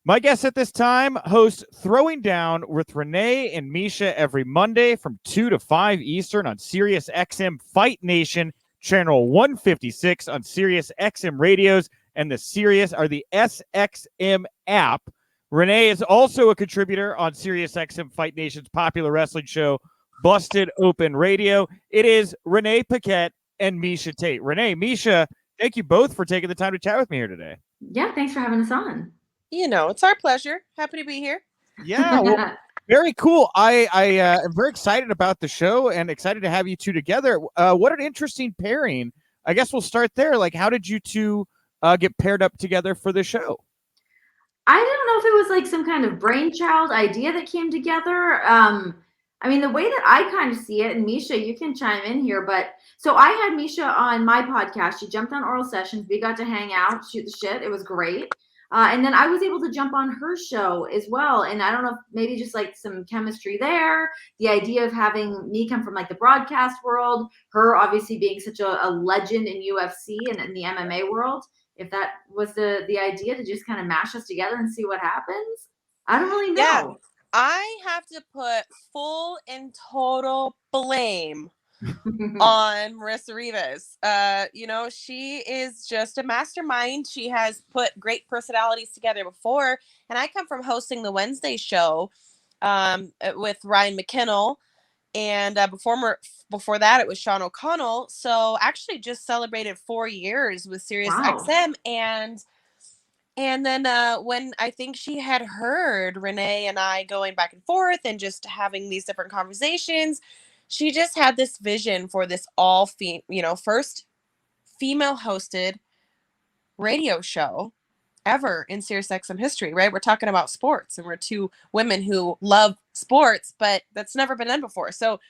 My guest at this time hosts Throwing Down with Renee and Miesha every Monday from 2 to 5 Eastern on SiriusXM Fight Nation, channel 156 on SiriusXM radios and the SXM App. Renee is also a contributor on SiriusXM Fight Nation's popular wrestling show, Busted Open Radio. It is Renee Paquette and Miesha Tate. Renee, Miesha, thank you both for taking the time to chat with me here today. Yeah, thanks for having us on. It's our pleasure. Happy to be here. Yeah, well, very cool. I am very excited about the show and excited to have you two together. What an interesting pairing. I guess we'll start there. Like, how did you two get paired up together for the show? I don't know if it was like some kind of brainchild idea that came together. I mean, the way that I kind of see it, and Miesha, you can chime in here, but so I had Miesha on my podcast. She jumped on Oral Sessions. We got to hang out, shoot the shit. It was great. And then I was able to jump on her show as well. And I don't know, maybe just like some chemistry there. The idea of having me come from like the broadcast world, her obviously being such a legend in UFC and in the MMA world. If that was the idea to just kind of mash us together and see what happens. I don't really know. Yeah, I have to put full and total blame on Marissa Rivas. She is just a mastermind. She has put great personalities together before, and I come from hosting the Wednesday show with Ryan McKinnell, and before that it was Sean O'Connell. So actually just celebrated 4 years with SiriusXM. Wow. And then when I think she had heard Renee and I going back and forth and just having these different conversations, she just had this vision for this first female hosted radio show ever in SiriusXM history, right? We're talking about sports, and we're two women who love sports, but that's never been done before. So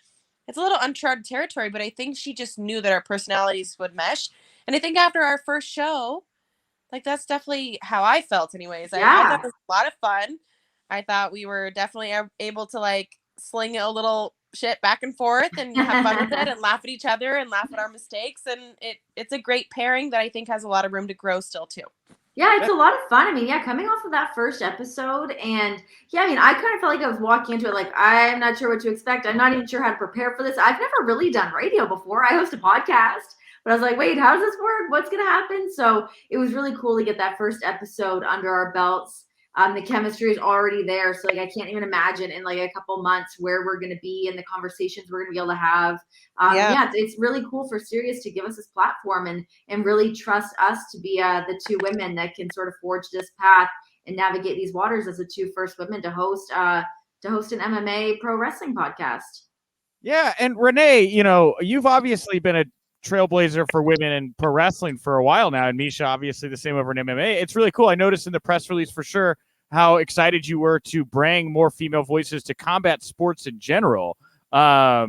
it's a little uncharted territory, but I think she just knew that our personalities would mesh. And I think after our first show, like, that's definitely how I felt anyways. Yeah. I thought it was a lot of fun. I thought we were definitely able to like sling a little shit back and forth and have fun with it and laugh at each other and laugh at our mistakes. And it's a great pairing that I think has a lot of room to grow still too. Yeah, it's a lot of fun. I mean, yeah, coming off of that first episode, and yeah, I mean, I kind of felt like I was walking into it like, I'm not sure what to expect. I'm not even sure how to prepare for this. I've never really done radio before. I host a podcast, but I was like, wait, how does this work? What's going to happen? So it was really cool to get that first episode under our belts. The chemistry is already there. So like, I can't even imagine in like a couple months where we're going to be and the conversations we're going to be able to have. It's really cool for Sirius to give us this platform and really trust us to be the two women that can sort of forge this path and navigate these waters as the two first women to host an MMA pro wrestling podcast. Yeah. And Renee, you've obviously been a trailblazer for women in pro wrestling for a while now. And Miesha, obviously the same over in MMA. It's really cool. I noticed in the press release for sure how excited you were to bring more female voices to combat sports in general. I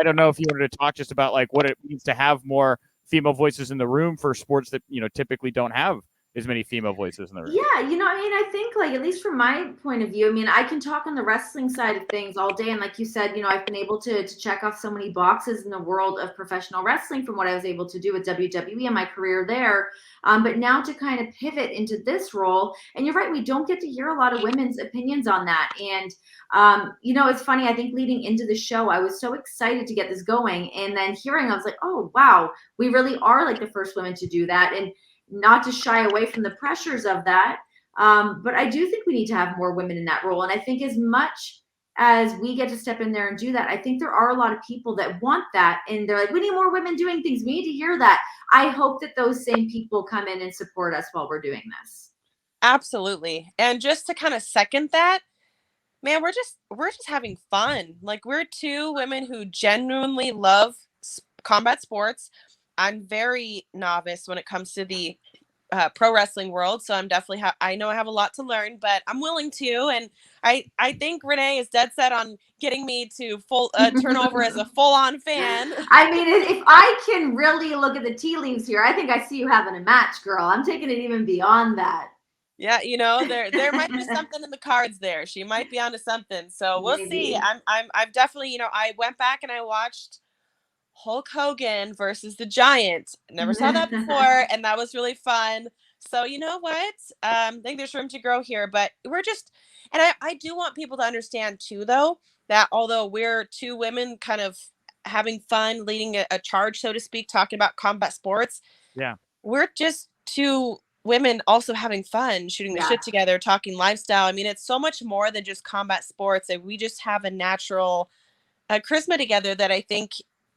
don't know if you wanted to talk just about like what it means to have more female voices in the room for sports that, typically don't have as many female voices in the room. Yeah, I think like, at least from my point of view, I mean, I can talk on the wrestling side of things all day. And like you said, I've been able to check off so many boxes in the world of professional wrestling from what I was able to do with WWE and my career there. But now to kind of pivot into this role, and you're right, we don't get to hear a lot of women's opinions on that. And, it's funny, I think leading into the show, I was so excited to get this going. And then hearing, I was like, oh, wow, we really are like the first women to do that. And not to shy away from the pressures of that. But I do think we need to have more women in that role. And I think as much as we get to step in there and do that, I think there are a lot of people that want that. And they're like, we need more women doing things. We need to hear that. I hope that those same people come in and support us while we're doing this. Absolutely. And just to kind of second that, man, we're just having fun. Like, we're two women who genuinely love combat sports. I'm very novice when it comes to the pro wrestling world, so I'm definitely I know I have a lot to learn, but I'm willing to. And I think Renee is dead set on getting me to turn over as a full-on fan. I mean, if I can really look at the tea leaves here, I think I see you having a match, girl. I'm taking it even beyond that. Yeah, there might be something in the cards there. She might be onto something, so we'll see. I've definitely, I went back and I watched Hulk Hogan versus the Giant. Never saw that before, and that was really fun. So you know what? I think there's room to grow here, but and I do want people to understand too, though, that although we're two women kind of having fun, leading a charge, so to speak, talking about combat sports, Yeah. we're just two women also having fun, shooting the Yeah. shit together, talking lifestyle. I mean, it's so much more than just combat sports, and we just have a natural charisma together that I think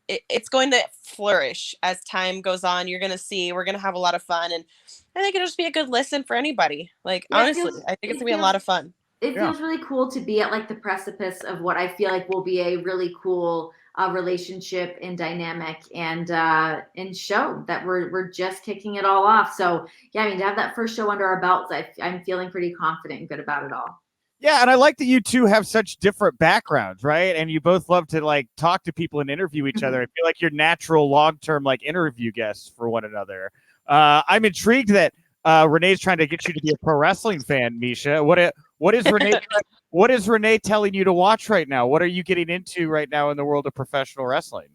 it's going to flourish as time goes on. You're going to see we're going to have a lot of fun, and I think it'll just be a good listen for anybody. Like, Yeah, honestly, I think it's gonna be a lot of fun. It Yeah. feels really cool to be at like the precipice of what I feel like will be a really cool relationship and dynamic and show that we're just kicking it all off. So yeah, I mean, to have that first show under our belts, I'm feeling pretty confident and good about it all. Yeah, and I like that you two have such different backgrounds, right? And you both love to like talk to people and interview each other. I feel like you're natural long-term like interview guests for one another. I'm intrigued that Renee's trying to get you to be a pro wrestling fan, Miesha. What is Renee what is Renee telling you to watch right now? What are you getting into right now in the world of professional wrestling?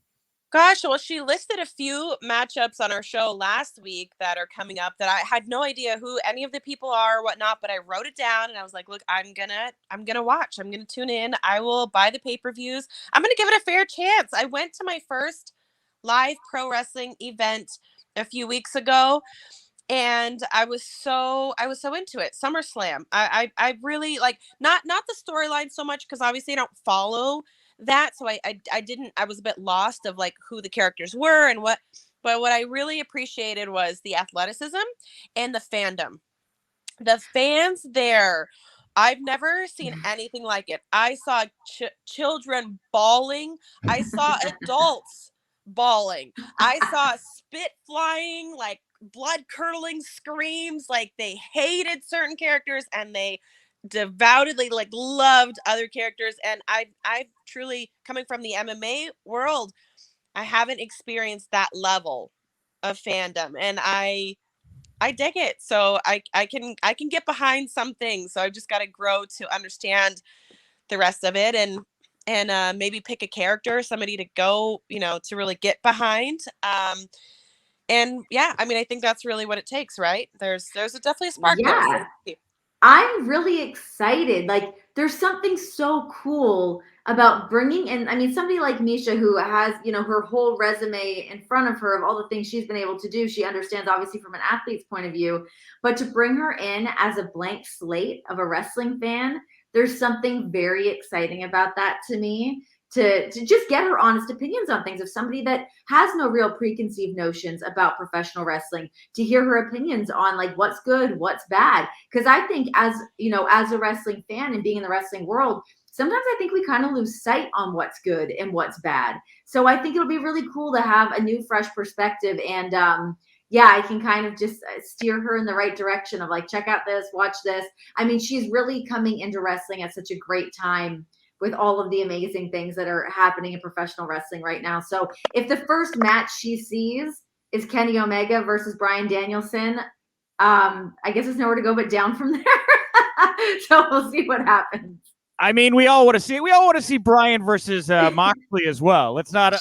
Gosh, well, she listed a few matchups on our show last week that are coming up that I had no idea who any of the people are or whatnot, but I wrote it down and I was like, look, I'm gonna watch. I'm gonna tune in. I will buy the pay-per-views. I'm gonna give it a fair chance. I went to my first live pro wrestling event a few weeks ago, and I was so into it. SummerSlam. I really like not the storyline so much, because obviously I don't follow that, so I didn't, I was a bit lost of like who the characters were and what, but what I really appreciated was the athleticism and the fandom. The fans there, I've never seen anything like it. I saw children bawling. I saw adults bawling. I saw spit flying, like blood curdling screams, like they hated certain characters and they devoutedly like loved other characters. And I truly, coming from the MMA world, I haven't experienced that level of fandom, and I dig it. So I can get behind some things. So I've just got to grow to understand the rest of it, and maybe pick a character, somebody to go, to really get behind. And yeah, I mean, I think that's really what it takes, right? There's definitely a spark there. Yeah. I'm really excited. Like, there's something so cool about bringing in, I mean, somebody like Miesha, who has, her whole resume in front of her of all the things she's been able to do. She understands, obviously, from an athlete's point of view, but to bring her in as a blank slate of a wrestling fan, there's something very exciting about that to me. To just get her honest opinions on things, of somebody that has no real preconceived notions about professional wrestling, to hear her opinions on like what's good, what's bad. Because I think, as as a wrestling fan and being in the wrestling world, sometimes I think we kind of lose sight on what's good and what's bad. So I think it'll be really cool to have a new, fresh perspective. And yeah, I can kind of just steer her in the right direction of like, check out this, watch this. I mean, she's really coming into wrestling at such a great time with all of the amazing things that are happening in professional wrestling right now. So if the first match she sees is Kenny Omega versus Bryan Danielson, I guess there's nowhere to go but down from there. So we'll see what happens. I mean, we all want to see Bryan versus Moxley as well. Let's not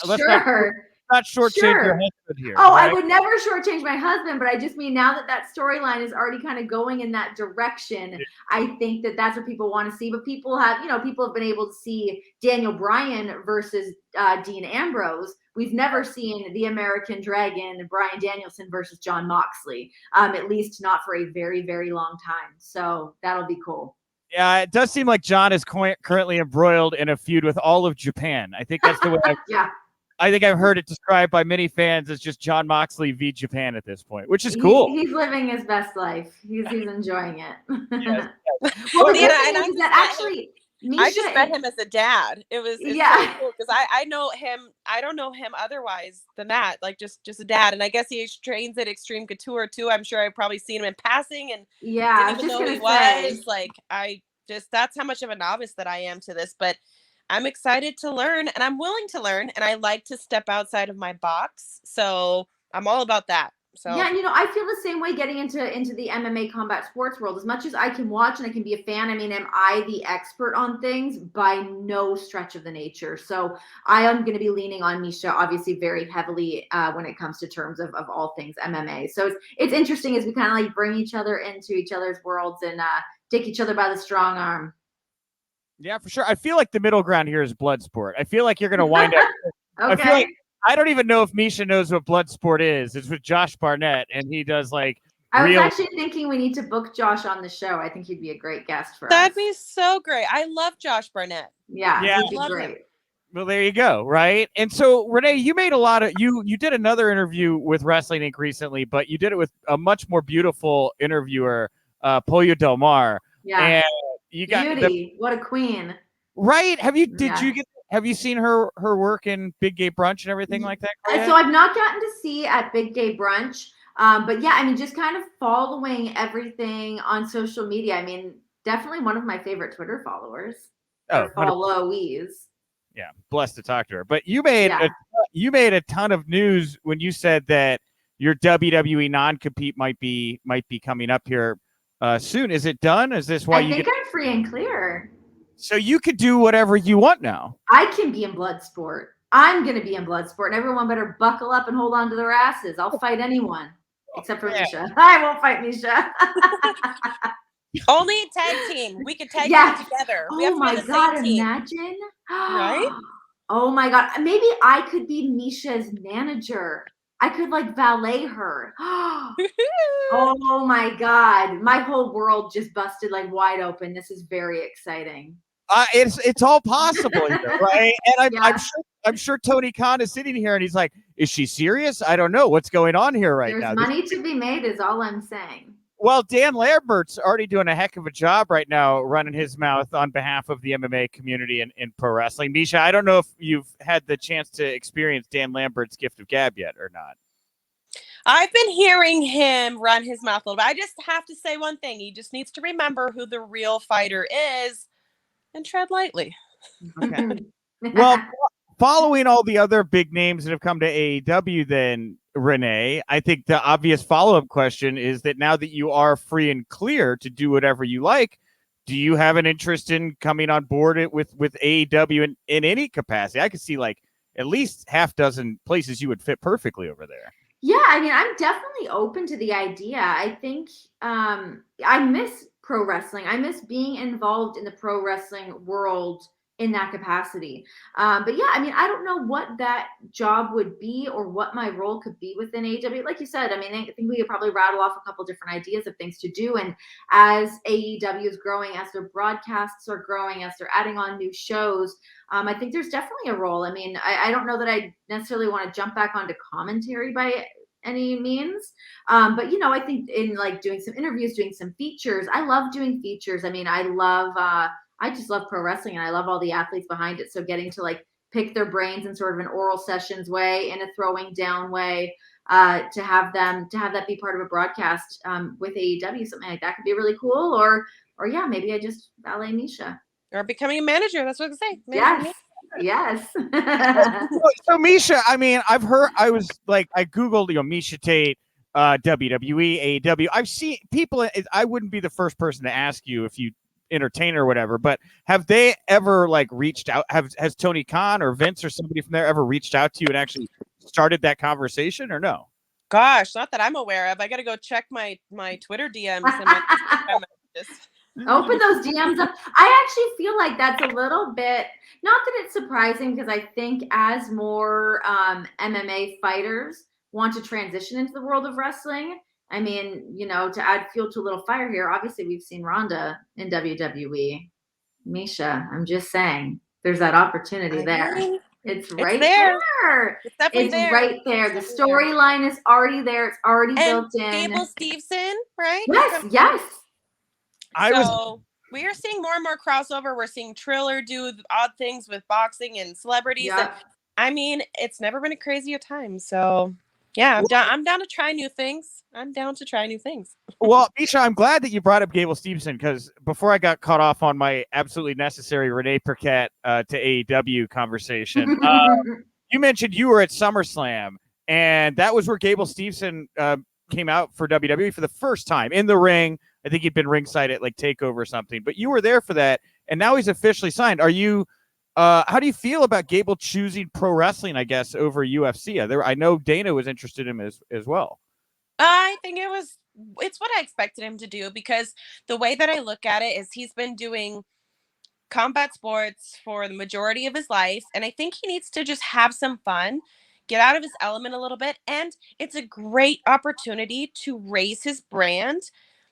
shortchange your husband here. Oh, right? I would never shortchange my husband, but I just mean, now that storyline is already kind of going in that direction, I think that that's what people want to see. But people have been able to see Daniel Bryan versus Dean Ambrose. We've never seen the American Dragon, Bryan Danielson versus Jon Moxley, at least not for a very, very long time. So that'll be cool. Yeah, it does seem like Jon is currently embroiled in a feud with all of Japan. I think that's the way I think I've heard it described by many fans as just Jon Moxley v Japan at this point, which is cool. He's living his best life. He's enjoying it. Yes. Well, the good thing is that actually, Miesha, I just met him as a dad. It's really cool, because I know him. I don't know him otherwise than that, like just a dad. And I guess he trains at Extreme Couture too. I'm sure I've probably seen him in passing, and didn't even know who he was. Like, that's how much of a novice that I am to this, but I'm excited to learn, and I'm willing to learn, and I like to step outside of my box. So I'm all about that. So yeah, and I feel the same way getting into the MMA combat sports world. As much as I can watch and I can be a fan, I mean, am I the expert on things? By no stretch of the nature. So I am going to be leaning on Miesha, obviously, very heavily when it comes to terms of all things MMA. So it's interesting as we kind of like bring each other into each other's worlds and take each other by the strong arm. Yeah, for sure. I feel like the middle ground here is blood sport. I feel like you're going to wind up. Okay. I feel like I don't even know if Miesha knows what blood sport is. It's with Josh Barnett, and he does like. I was actually thinking we need to book Josh on the show. I think he'd be a great guest for us. That'd be so great. I love Josh Barnett. Yeah, he'd be great. Him. Well, there you go, right? And so, Renee, you made a lot of you did another interview with Wrestling Inc. recently, but you did it with a much more beautiful interviewer, Pollo Del Mar. Yeah, and you got beauty. What a queen! Right? Have you seen her work in Big Gay Brunch and everything like that? So I've not gotten to see at Big Gay Brunch, but yeah, I mean, just kind of following everything on social media. I mean, definitely one of my favorite Twitter followers. Followees. Yeah, blessed to talk to her. But you made a ton of news when you said that your WWE non-compete might be coming up here soon. Is it done? Is this why I think I'm free and clear? So you could do whatever you want now. I can be in Bloodsport. I'm going to be in Bloodsport, and everyone better buckle up and hold on to their asses. I'll fight anyone except for Miesha. I won't fight Miesha. Only tag team. We could tag team together. Oh my God, imagine. Right? Oh my God. Maybe I could be Miesha's manager. I could like valet her. Oh my God. My whole world just busted like wide open. This is very exciting. It's all possible here, right? And I'm sure Tony Khan is sitting here and he's like, is she serious? I don't know what's going on here now. There's money to be made is all I'm saying. Well, Dan Lambert's already doing a heck of a job right now running his mouth on behalf of the MMA community in pro wrestling. Miesha, I don't know if you've had the chance to experience Dan Lambert's gift of gab yet or not. I've been hearing him run his mouth a little bit. I just have to say one thing. He just needs to remember who the real fighter is and tread lightly. Okay. Well, following all the other big names that have come to AEW then, Renee, I think the obvious follow-up question is that now that you are free and clear to do whatever you like, do you have an interest in coming on board with AEW in any capacity? I could see like at least half dozen places you would fit perfectly over there. Yeah, I mean, I'm definitely open to the idea. I think I miss pro wrestling. I miss being involved in the pro wrestling world in that capacity. But yeah, I mean, I don't know what that job would be or what my role could be within AEW. Like you said, I mean, I think we could probably rattle off a couple different ideas of things to do. And as AEW is growing, as their broadcasts are growing, as they're adding on new shows, I think there's definitely a role. I mean, I don't know that I necessarily want to jump back onto commentary by any means. But, I think in like doing some interviews, doing some features, I love doing features. I mean, I just love pro wrestling and I love all the athletes behind it. So getting to like pick their brains in sort of an oral sessions way, in a throwing down way, to have that be part of a broadcast with AEW, something like that could be really cool. Or yeah, maybe I just valet Miesha. Or becoming a manager. That's what I was going to say. Yes. So Miesha, I mean, I Googled, Miesha Tate, WWE, AEW. I've seen people. I wouldn't be the first person to ask you if you entertain or whatever, but have they ever like reached out? Has Tony Khan or Vince or somebody from there ever reached out to you and actually started that conversation or no? Gosh, not that I'm aware of. I got to go check my Twitter DMs and my Instagram messages. Open those DMs up. I actually feel like that's a little bit, not that it's surprising, because I think as more MMA fighters want to transition into the world of wrestling, I mean, to add fuel to a little fire here, obviously we've seen Ronda in WWE. Miesha, I'm just saying, there's that opportunity there. It's right there. It's definitely there. Right there. The storyline is already there. It's already built in. Gable Steveson, right? Yes. We are seeing more and more crossover. We're seeing Triller do odd things with boxing and celebrities. Yep. I mean, it's never been a crazier time. So yeah, I'm down to try new things. Well, Miesha, I'm glad that you brought up Gable Steveson, because before I got caught off on my absolutely necessary Renee Paquette to AEW conversation, you mentioned you were at SummerSlam, And that was where Gable Steveson came out for WWE for the first time in the ring. I think he'd been ringside at like TakeOver or something, but you were there for that. And now he's officially signed. Are you, how do you feel about Gable choosing pro wrestling, I guess, over UFC? I know Dana was interested in him as well. I think it's what I expected him to do, because the way that I look at it is he's been doing combat sports for the majority of his life, and I think he needs to just have some fun, get out of his element a little bit, and it's a great opportunity to raise his brand,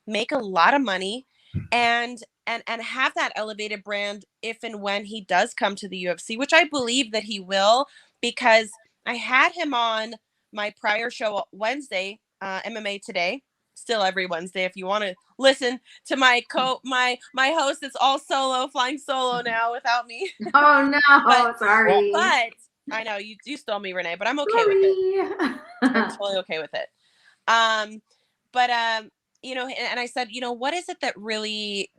make a lot of money, and have that elevated brand if and when he does come to the UFC, which I believe that he will, because I had him on my prior show Wednesday, MMA Today, still every Wednesday if you want to listen to my host. It's all flying solo now without me. Oh no, sorry. But I know you stole me, Renee, but I'm okay with it. I'm totally okay with it. And I said, what is it that really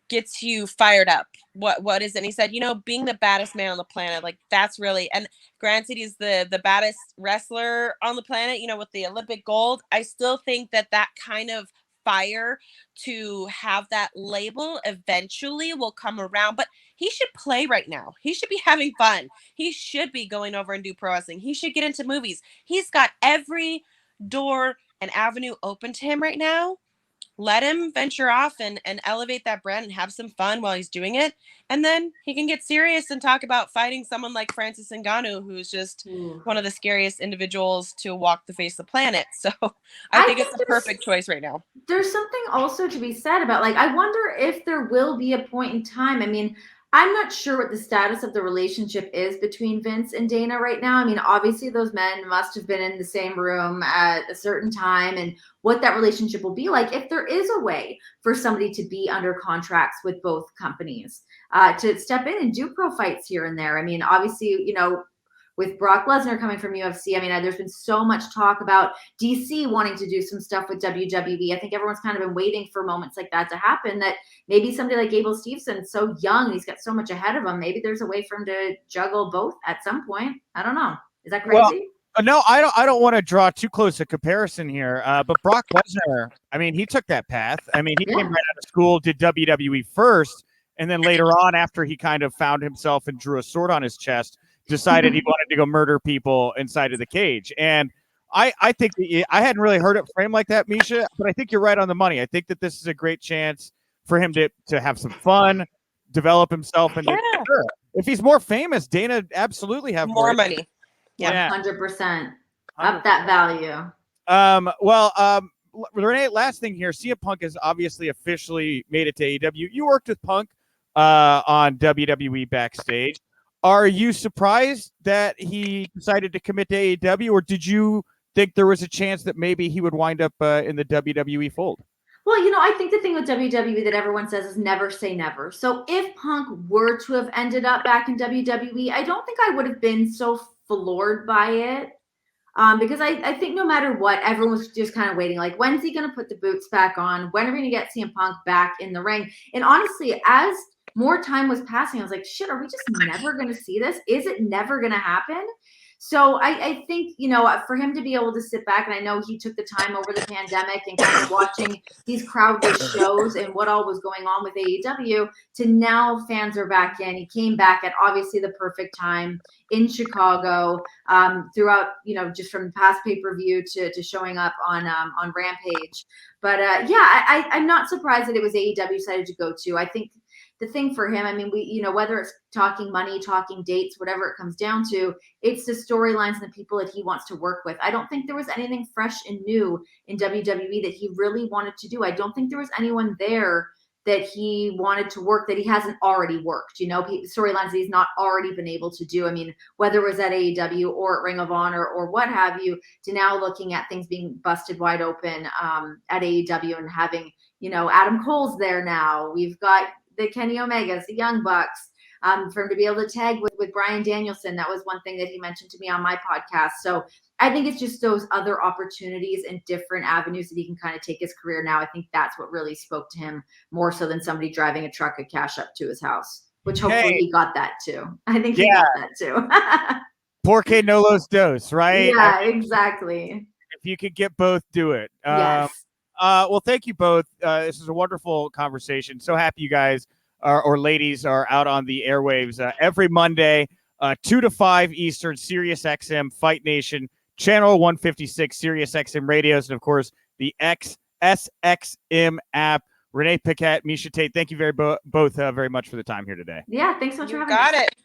gets you fired up? What is it? And he said, being the baddest man on the planet, like that's really, and granted he's the baddest wrestler on the planet, with the Olympic gold. I still think that kind of fire to have that label eventually will come around, but he should play right now. He should be having fun. He should be going over and do pro wrestling. He should get into movies. He's got every door and avenue open to him right now. Let him venture off and elevate that brand and have some fun while he's doing it. And then he can get serious and talk about fighting someone like Francis Ngannou, who's just one of the scariest individuals to walk the face of the planet. So I think it's the perfect choice right now. There's something also to be said about, like, I wonder if there will be a point in time. I mean, I'm not sure what the status of the relationship is between Vince and Dana right now. I mean, obviously those men must have been in the same room at a certain time, and what that relationship will be like if there is a way for somebody to be under contracts with both companies, to step in and do pro fights here and there. I mean, obviously, with Brock Lesnar coming from UFC, I mean, there's been so much talk about DC wanting to do some stuff with WWE. I think everyone's kind of been waiting for moments like that to happen, that maybe somebody like Gable Steveson, so young, he's got so much ahead of him. Maybe there's a way for him to juggle both at some point. I don't know. Is that crazy? Well, no, I don't want to draw too close a comparison here, but Brock Lesnar, I mean, he took that path. I mean, he came right out of school, did WWE first, and then later on, after he kind of found himself and drew a sword on his chest, decided he wanted to go murder people inside of the cage. And I think I hadn't really heard it framed like that, Miesha, but I think you're right on the money. I think that this is a great chance for him to have some fun, develop himself, and if he's more famous, Dana absolutely have more money. Yeah, 100%. Up that value. Renee, last thing here. CM Punk has obviously officially made it to AEW. You worked with Punk on WWE backstage. Are you surprised that he decided to commit to AEW, or did you think there was a chance that maybe he would wind up in the WWE fold? Well, I think the thing with WWE that everyone says is never say never. So if Punk were to have ended up back in WWE, I don't think I would have been so floored by it. Because I think no matter what, everyone was just kind of waiting. Like, when's he going to put the boots back on? When are we going to get CM Punk back in the ring? And honestly, as more time was passing, I was like, shit, are we just never going to see this? Is it never going to happen? So I think, for him to be able to sit back, and I know he took the time over the pandemic and kind of watching these crowdless shows and what all was going on with AEW, to now fans are back in. He came back at obviously the perfect time in Chicago, throughout, just from past pay-per-view to showing up on Rampage. But I'm not surprised that it was AEW decided to go to. I think the thing for him, I mean, whether it's talking money, talking dates, whatever it comes down to, it's the storylines and the people that he wants to work with. I don't think there was anything fresh and new in WWE that he really wanted to do. I don't think there was anyone there that he wanted to work that he hasn't already worked, storylines that he's not already been able to do. I mean, whether it was at AEW or at Ring of Honor or what have you, to now looking at things being busted wide open at AEW and having, Adam Cole's there now. We've got the Kenny Omegas, the Young Bucks, for him to be able to tag with Bryan Danielson. That was one thing that he mentioned to me on my podcast. So I think it's just those other opportunities and different avenues that he can kind of take his career now. I think that's what really spoke to him more so than somebody driving a truck of cash up to his house, which hopefully he got that too. I think he got that too. Porque no los dos, right? Yeah, exactly. If you could get both, do it. Yes. Well, thank you both. This is a wonderful conversation. So happy you guys or ladies are out on the airwaves every Monday, 2 to 5 Eastern, SiriusXM Fight Nation, channel 156, SiriusXM radios, and of course the SXM app. Renee Paquette, Miesha Tate, thank you both very much for the time here today. Yeah, thanks so much for You having got us. it.